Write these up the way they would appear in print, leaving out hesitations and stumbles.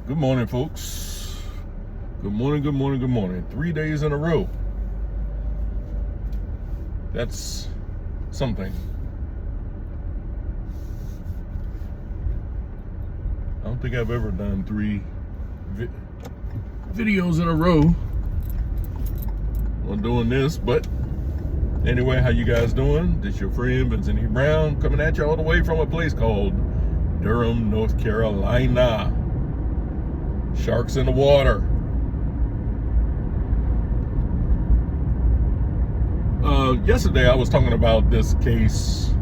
Good morning, folks. Good morning, good morning, good morning. 3 days in a row. That's something. I don't think I've ever done three videos in a row on doing this, but anyway, how you guys doing? This your friend Vincent E. Brown coming at you all the way from a place called Durham, North Carolina. Sharks in the water. Yesterday I was talking about this case,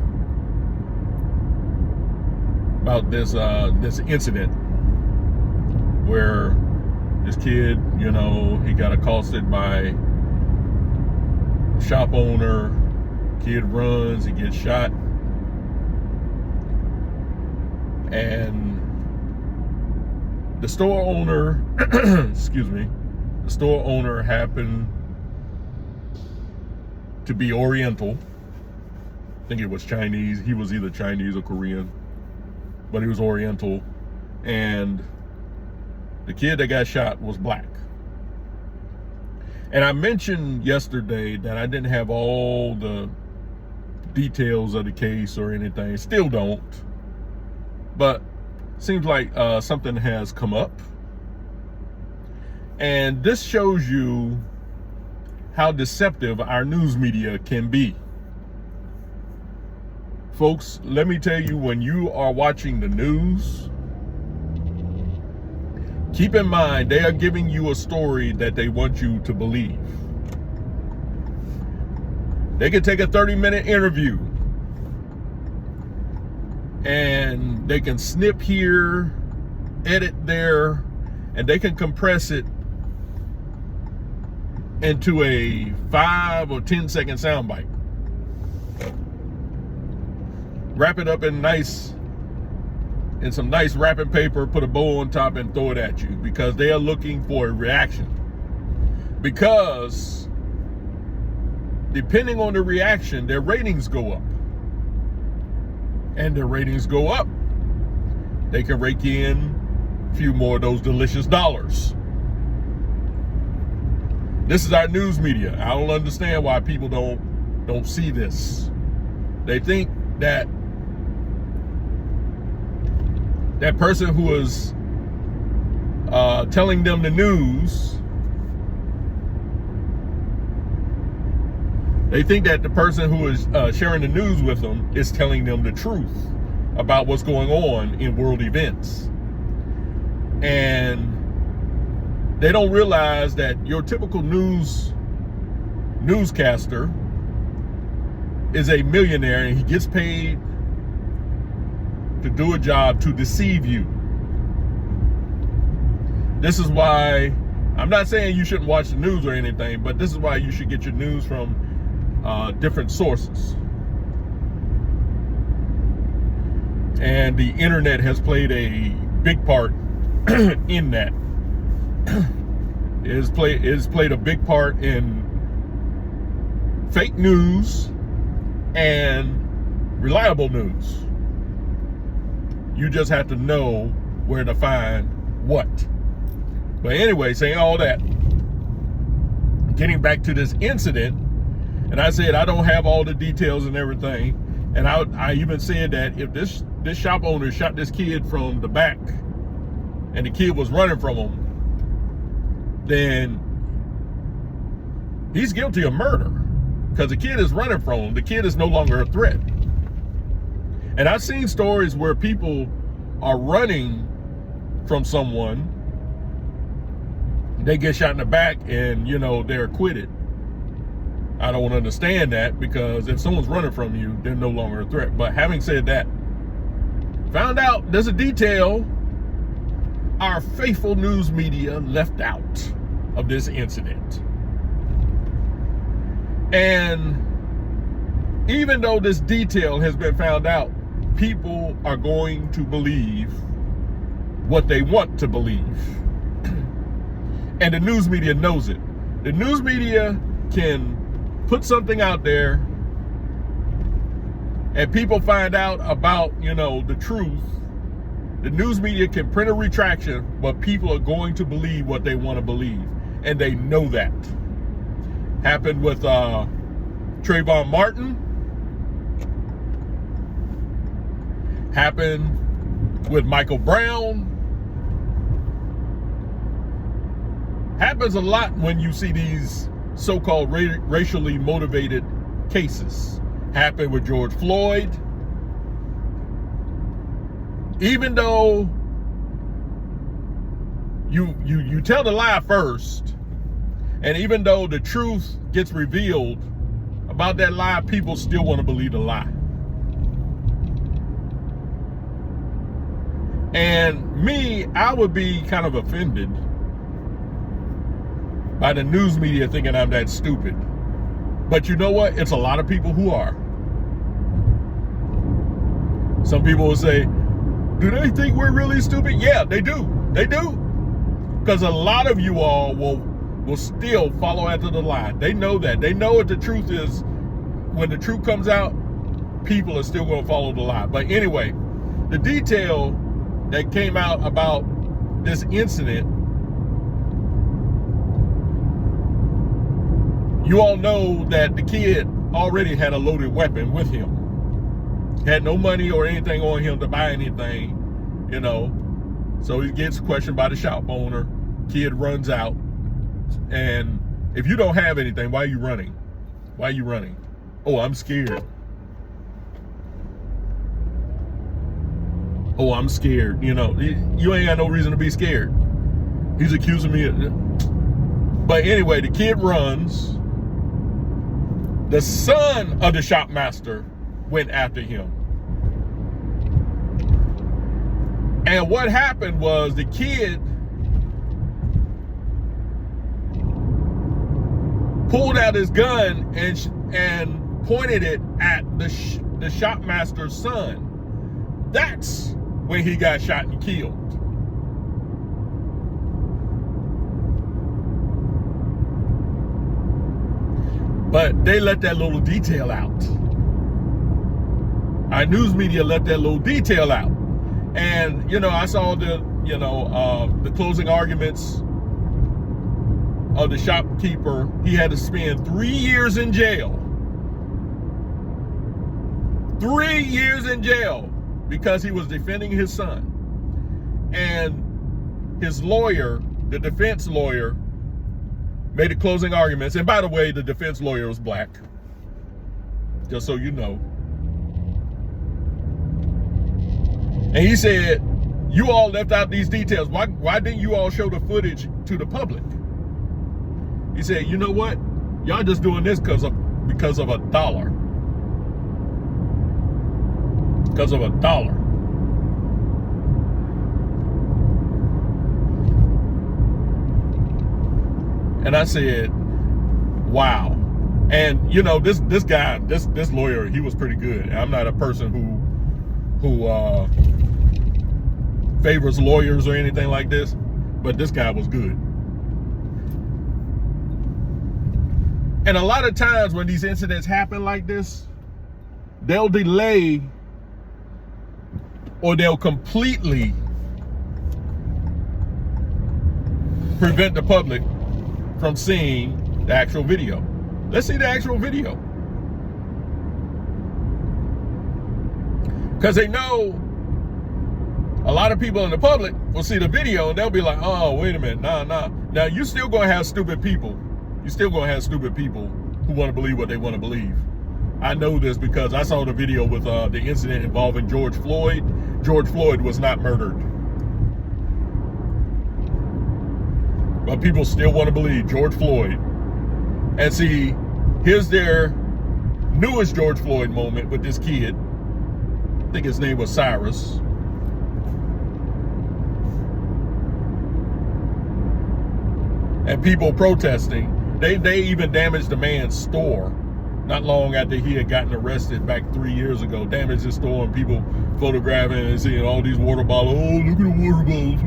about this incident where this kid, he got accosted by a shop owner. Kid runs, he gets shot, and the store owner, the store owner happened to be Oriental. I think it was Chinese. He was either Chinese or Korean, but he was Oriental. And the kid that got shot was black. And I mentioned yesterday that I didn't have all the details of the case or anything. Still don't. But seems like something has come up. And this shows you how deceptive our news media can be. Folks, let me tell you, when you are watching the news, keep in mind they are giving you a story that they want you to believe. They can take a 30-minute interview and they can snip here, edit there, and they can compress it into a 5 or 10 second soundbite. Wrap it up in some nice wrapping paper, put a bow on top and throw it at you, because they are looking for a reaction. Because depending on the reaction, their ratings go up. And their ratings go up, they can rake in a few more of those delicious dollars. This is our news media. I don't understand why people don't see this. They think that that person who is telling them the news, they think that the person who is sharing the news with them is telling them the truth about what's going on in world events. And they don't realize that your typical newscaster is a millionaire, and he gets paid to do a job to deceive you. This is why, I'm not saying you shouldn't watch the news or anything, but this is why you should get your news from different sources. And the internet has played a big part in that. It has played a big part in fake news and reliable news. You just have to know where to find what. But anyway, saying all that, getting back to this incident, and I said I don't have all the details and everything, and I even said that if this shop owner shot this kid from the back and the kid was running from him, then he's guilty of murder, because the kid is running from him. The kid is no longer a threat. And I've seen stories where people are running from someone, they get shot in the back, and they're acquitted. I don't understand that, because if someone's running from you, they're no longer a threat. But having said that, found out there's a detail our faithful news media left out of this incident. And even though this detail has been found out, people are going to believe what they want to believe. And the news media knows it. The news media can put something out there and people find out about, the truth The news media can print a retraction, but people are going to believe what they want to believe. And they know that. Happened with Trayvon Martin. Happened with Michael Brown. Happens a lot when you see these so-called racially motivated cases. Happened with George Floyd. Even though you tell the lie first, and even though the truth gets revealed about that lie, people still want to believe the lie. And me, I would be kind of offended by the news media thinking I'm that stupid. But you know what? It's a lot of people who are. Some people will say, do they think we're really stupid? Yeah, they do. They do. Because a lot of you all will still follow after the lie. They know that. They know what the truth is. When the truth comes out, people are still going to follow the lie. But anyway, the detail that came out about this incident, you all know that the kid already had a loaded weapon with him. Had no money or anything on him to buy anything, you know. So he gets questioned by the shop owner. Kid runs out. And if you don't have anything, why are you running? Why are you running? Oh, I'm scared. Oh, I'm scared. You know, you ain't got no reason to be scared. He's accusing me of... But anyway, the kid runs. The son of the shopmaster went after him. And what happened was the kid pulled out his gun and pointed it at the shopmaster's son. That's when he got shot and killed. But they let that little detail out. Our news media let that little detail out. And, you know, I saw the closing arguments of the shopkeeper. He had to spend 3 years in jail. 3 years in jail because he was defending his son. And his lawyer, the defense lawyer, made the closing arguments. And by the way, the defense lawyer was black. Just so you know. And he said, you all left out these details. Why didn't you all show the footage to the public? He said, you know what? Y'all just doing this because of a dollar. Because of a dollar. And I said, wow. And you know, this guy, this lawyer, he was pretty good. I'm not a person who favors lawyers or anything like this, but this guy was good. And a lot of times when these incidents happen like this, they'll delay or they'll completely prevent the public from seeing the actual video. Let's see the actual video. Because they know a lot of people in the public will see the video and they'll be like, oh, wait a minute, nah. Now, you're still going to have stupid people. You're still going to have stupid people who want to believe what they want to believe. I know this because I saw the video with the incident involving George Floyd. George Floyd was not murdered. But people still want to believe George Floyd. And see, here's their newest George Floyd moment with this kid. I think his name was Cyrus. And people protesting. They even damaged the man's store not long after he had gotten arrested back 3 years ago. Damaged his store and people photographing and seeing all these water bottles. Oh, look at the water bottles.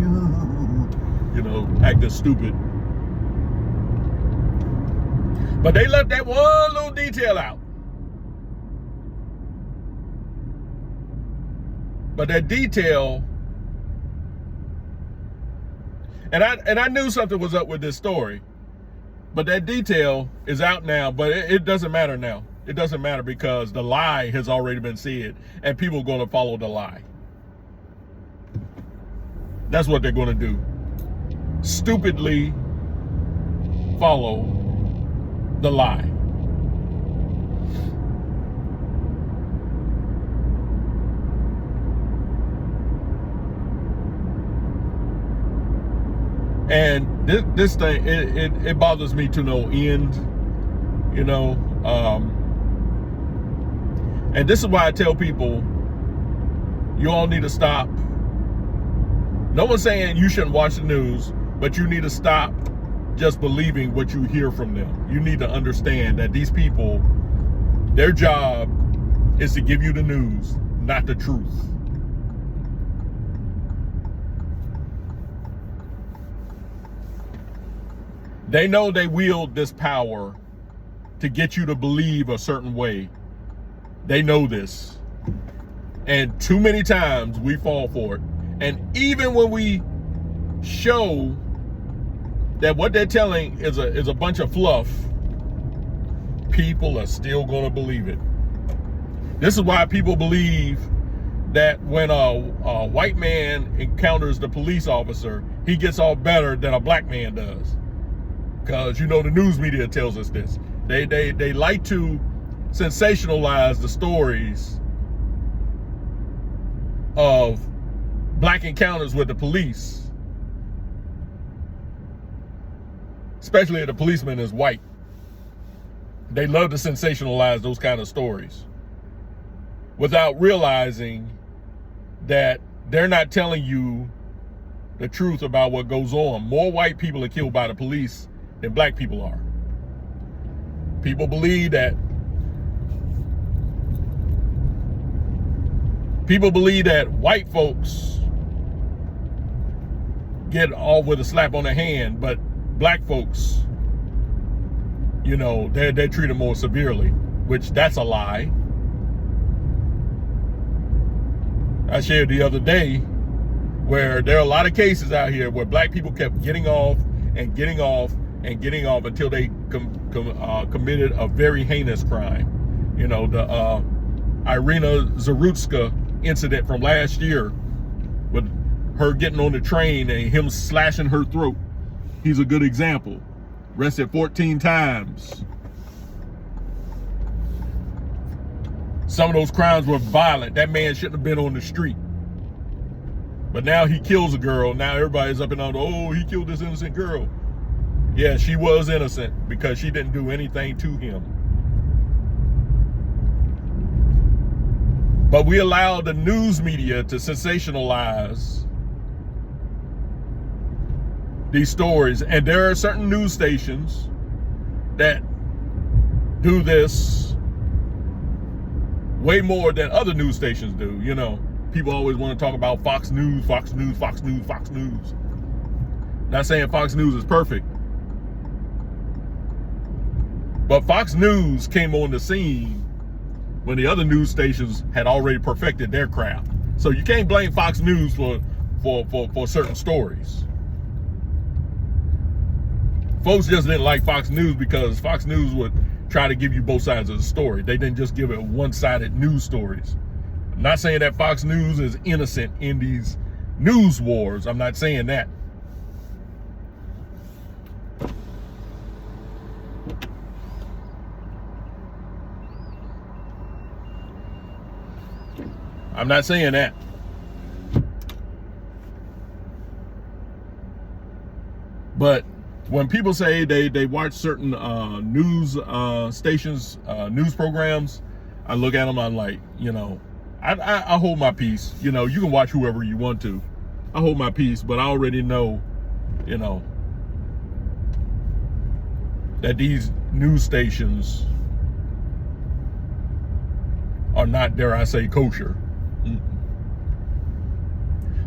You know, acting stupid. But they left that one little detail out. But that detail And I knew something was up with this story, but that detail is out now. But it doesn't matter now. It doesn't matter because the lie has already been said, and people are going to follow the lie. That's what they're going to do. Stupidly follow the lie. And this thing, it bothers me to no end, you know. And this is why I tell people, you all need to stop. No one's saying you shouldn't watch the news, but you need to stop just believing what you hear from them. You need to understand that these people, their job is to give you the news, not the truth. They know they wield this power to get you to believe a certain way. They know this. And too many times we fall for it. And even when we show that what they're telling is a bunch of fluff, people are still going to believe it. This is why people believe that when a white man encounters the police officer, he gets off better than a black man does. Because, you know, the news media tells us this. They like to sensationalize the stories of black encounters with the police, especially if the policeman is white. They love to sensationalize those kind of stories without realizing that they're not telling you the truth about what goes on. More white people are killed by the police than black people are. People believe that white folks get off with a slap on the hand, but black folks, you know, they're treated more severely, which that's a lie. I shared the other day where there are a lot of cases out here where black people kept getting off and getting off and getting off until they committed a very heinous crime. You know, the Irina Zarutska incident from last year with her getting on the train and him slashing her throat. He's a good example. Arrested 14 times. Some of those crimes were violent. That man shouldn't have been on the street. But now he kills a girl. Now everybody's up and down, oh, he killed this innocent girl. Yeah, she was innocent because she didn't do anything to him. But we allow the news media to sensationalize these stories. And there are certain news stations that do this way more than other news stations do. You know, people always want to talk about Fox News, Fox News, Fox News, Fox News. Not saying Fox News is perfect. But Fox News came on the scene when the other news stations had already perfected their craft. So you can't blame Fox News for certain stories. Folks just didn't like Fox News because Fox News would try to give you both sides of the story. They didn't just give it one-sided news stories. I'm not saying that Fox News is innocent in these news wars. I'm not saying that. I'm not saying that. But when people say they watch certain news stations, news programs, I look at them, I'm like, you know, I hold my peace. You know, you can watch whoever you want to. I hold my peace, but I already know, you know, that these news stations are not, dare I say, kosher.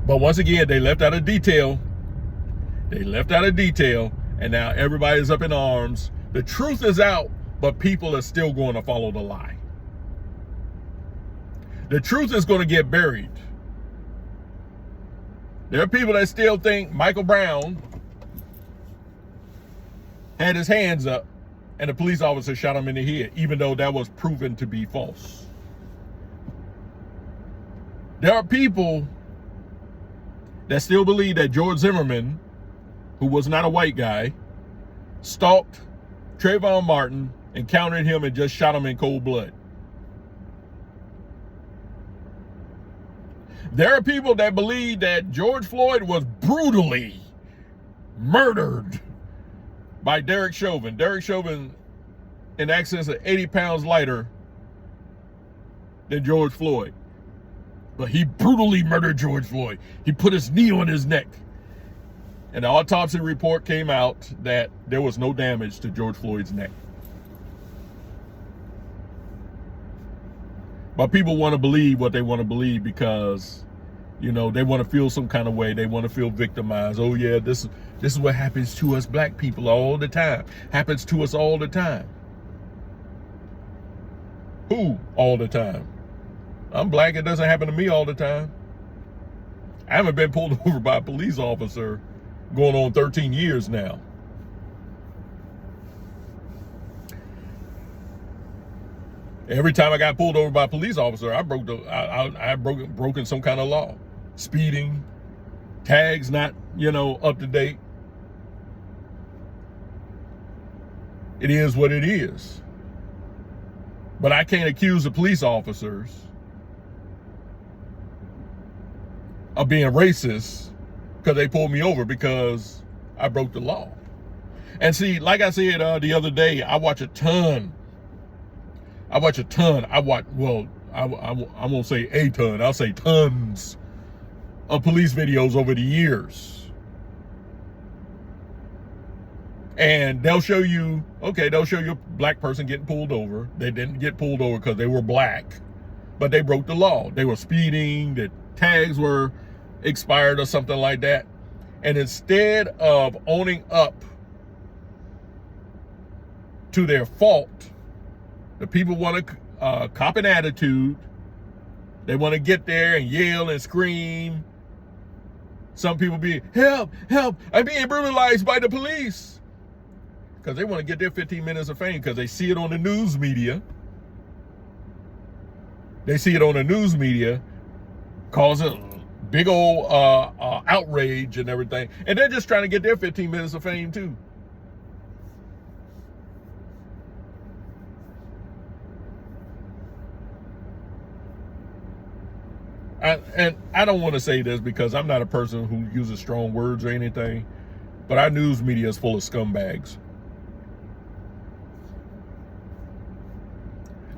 But once again, they left out a detail. They left out a detail, and now everybody's up in arms. The truth is out, but people are still going to follow the lie. The truth is going to get buried. There are people that still think Michael Brown had his hands up, and the police officer shot him in the head, even though that was proven to be false. There are people that still believe that George Zimmerman, who was not a white guy, stalked Trayvon Martin, encountered him, and just shot him in cold blood. There are people that believe that George Floyd was brutally murdered by Derek Chauvin. Derek Chauvin in excess of 80 pounds lighter than George Floyd. But he brutally murdered George Floyd. He put his knee on his neck. And the autopsy report came out that there was no damage to George Floyd's neck. But people want to believe what they want to believe because, you know, they want to feel some kind of way. They want to feel victimized. Oh yeah, this is what happens to us black people all the time. Happens to us all the time. Who all the time? I'm black. It doesn't happen to me all the time. I haven't been pulled over by a police officer going on 13 years now. Every time I got pulled over by a police officer, I broken some kind of law. Speeding, tags not, up to date. It is what it is. But I can't accuse the police officers of being racist because they pulled me over because I broke the law. And see, like I said the other day, I won't say a ton, I'll say tons of police videos over the years. And they'll show you a black person getting pulled over. They didn't get pulled over because they were black, but they broke the law. They were speeding, the tags were expired or something like that. And instead of owning up to their fault, the people want to cop an attitude. They want to get there and yell and scream. Some people be, help, I'm being brutalized by the police. Because they want to get their 15 minutes of fame because they see it on the news media. They see it on the news media, causing big old outrage and everything. And they're just trying to get their 15 minutes of fame too. And I don't want to say this because I'm not a person who uses strong words or anything, but our news media is full of scumbags.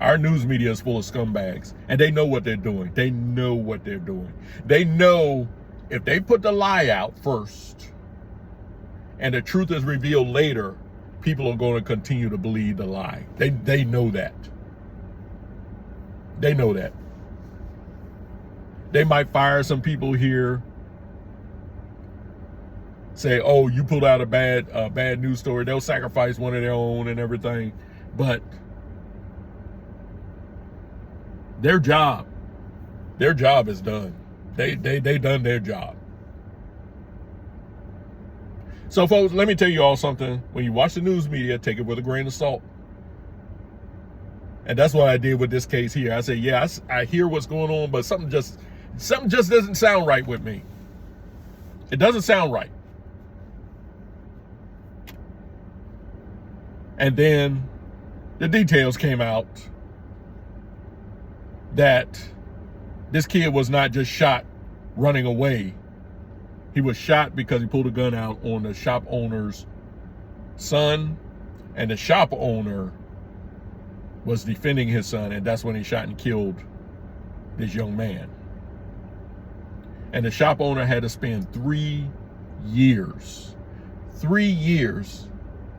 Our news media is full of scumbags, and they know what they're doing. They know what they're doing. They know if they put the lie out first and the truth is revealed later, people are going to continue to believe the lie. They know that. They know that. They might fire some people here, say, oh, you pulled out a bad news story. They'll sacrifice one of their own and everything. But their job is done. They done their job. So folks, let me tell you all something. When you watch the news media, take it with a grain of salt. And that's what I did with this case here. I said, yeah, I hear what's going on, but something just doesn't sound right with me. It doesn't sound right. And then the details came out that this kid was not just shot running away. He was shot because he pulled a gun out on the shop owner's son, and the shop owner was defending his son, and that's when he shot and killed this young man. And the shop owner had to spend 3 years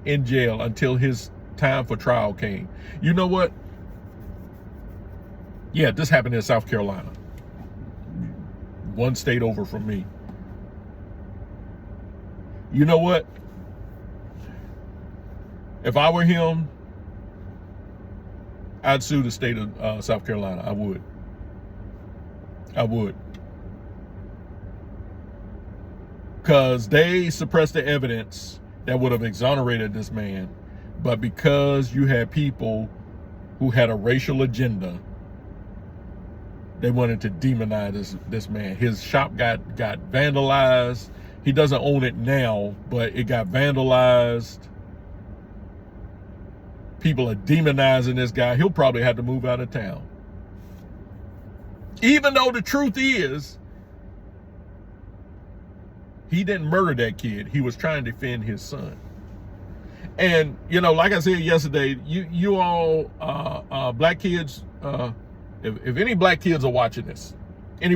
in jail until his time for trial came. You know what? Yeah, this happened in South Carolina. One state over from me. You know what? If I were him, I'd sue the state of South Carolina. I would. Because they suppressed the evidence that would have exonerated this man. But because you had people who had a racial agenda, they wanted to demonize this man. His shop got vandalized. He doesn't own it now, but it got vandalized. People are demonizing this guy. He'll probably have to move out of town. Even though the truth is, he didn't murder that kid. He was trying to defend his son. And, you know, like I said yesterday, you all, black kids, if any black kids are watching this, if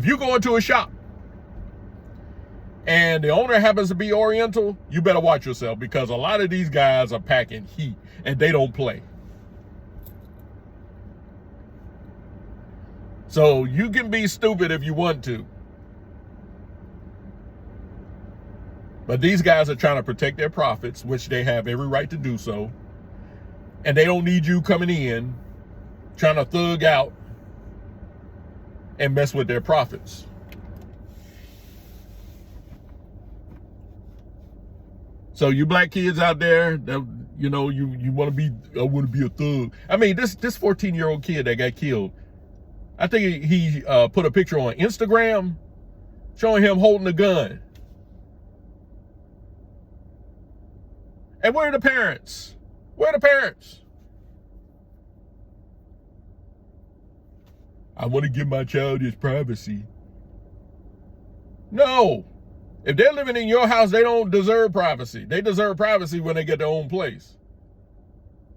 you go into a shop and the owner happens to be Oriental, you better watch yourself, because a lot of these guys are packing heat and they don't play. So you can be stupid if you want to. But these guys are trying to protect their profits, which they have every right to do so. And they don't need you coming in, trying to thug out and mess with their profits. So you black kids out there that, you know, you want to be, I want to be a thug. I mean, this 14-year-old kid that got killed, I think he put a picture on Instagram showing him holding a gun. And where are the parents? Where are the parents? I want to give my child his privacy. No. If they're living in your house, they don't deserve privacy. They deserve privacy when they get their own place.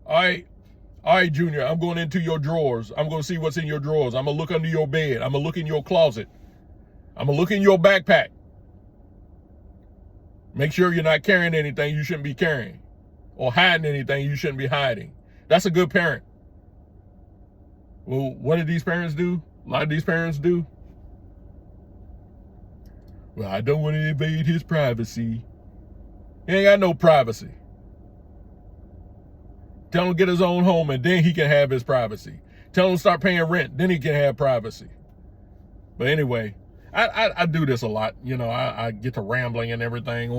All right, Junior, I'm going into your drawers. I'm going to see what's in your drawers. I'm going to look under your bed. I'm going to look in your closet. I'm going to look in your backpack. Make sure you're not carrying anything you shouldn't be carrying, or hiding anything you shouldn't be hiding. That's a good parent. Well, what do these parents do? A lot of these parents do. Well, I don't want to invade his privacy. He ain't got no privacy. Tell him to get his own home and then he can have his privacy. Tell him to start paying rent, then he can have privacy. But anyway, I do this a lot. You know, I get to rambling and everything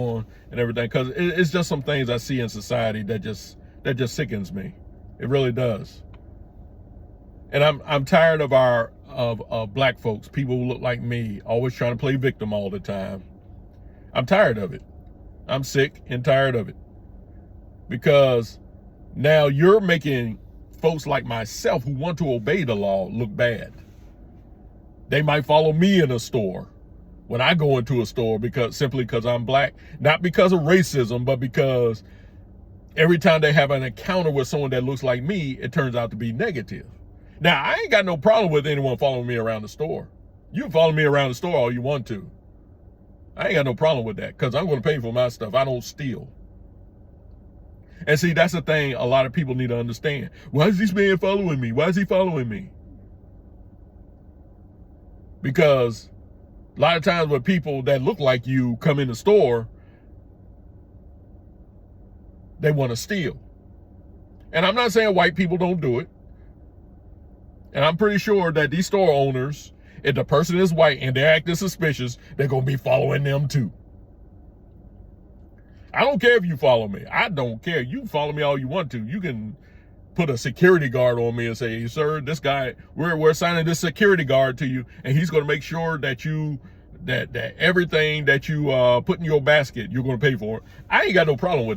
because it's just some things I see in society that just sickens me. It really does. And I'm tired of black folks, people who look like me, always trying to play victim all the time. I'm tired of it. I'm sick and tired of it. Because now you're making folks like myself who want to obey the law look bad. They might follow me in a store when I go into a store simply because I'm black, not because of racism, but because every time they have an encounter with someone that looks like me, it turns out to be negative. Now, I ain't got no problem with anyone following me around the store. You can follow me around the store all you want to. I ain't got no problem with that because I'm going to pay for my stuff. I don't steal. And see, that's the thing a lot of people need to understand. Why is this man following me? Why is he following me? Because a lot of times when people that look like you come in the store, they want to steal. And I'm not saying white people don't do it. And I'm pretty sure that these store owners, if the person is white and they're acting suspicious, they're going to be following them too. I don't care if you follow me. I don't care. You can follow me all you want to. You can put a security guard on me and say, hey, sir, this guy, we're assigning this security guard to you, and he's going to make sure that that everything that you put in your basket, you're going to pay for it. I ain't got no problem with that.